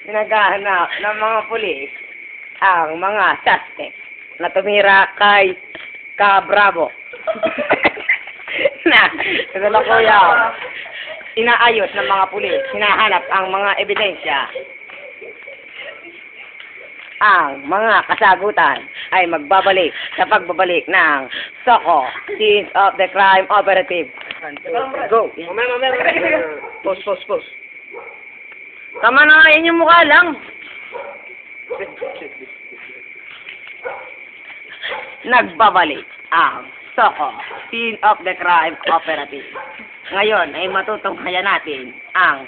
Pinaghahanap ng mga pulis ang mga suspect na tumira kay Bravo. Na, nagala kuya, inaayos ng mga pulis, hinahanap ang mga ebidensya. Ang mga kasagutan ay magbabalik sa pagbabalik ng SOCO, Scene of the Crime Operative. Go! Mamaya. Pause. Tama na, yan yung mukha lang. Nagbabalik ang SOCO, Scene of the Crime Operative. Ngayon ay matutunghayan natin ang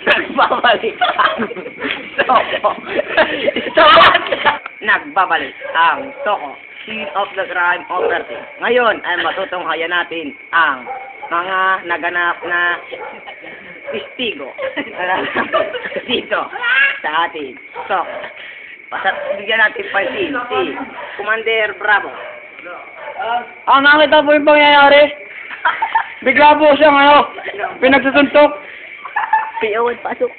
nagbabalik ang SOCO. Nagbabalik ang SOCO, Scene of the Crime Operative. Ngayon ay matutunghayan natin ang mga naganap na testigo dito sa atin. So, bigyan natin party si Commander Bravo. Nakita po yung pangyayari. Bigla po siyang pinagsusuntok. PO1 pasok.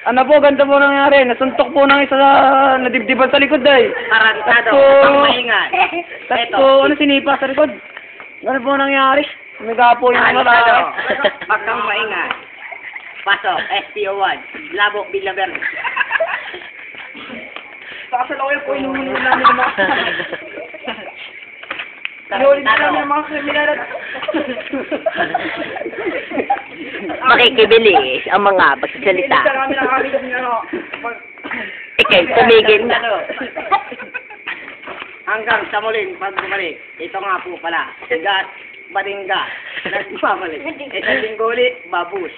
Ano po, ganda po nangyari. Nasuntok po ng isa sa nadibdiban sa likod ay. Tarantado, Tapos, ang maingay. Tapos, sinipa sa likod. Ano po nangyari? Umiga po yung Tarantado, bakang maingay. Pasok, SPO1, Labok, Villaverde. Kasalawin po inuunin namin yung mga... Inuunin namin yung mga kriminal. Makikibilis ang mga magsasalita. Hindi kami nakakita ng Ikay, tumigil na. Hanggang sa muling pagbumalik, ito nga po pala, sigat, batingga, nagbabalik. Isang linggo ulit, babus.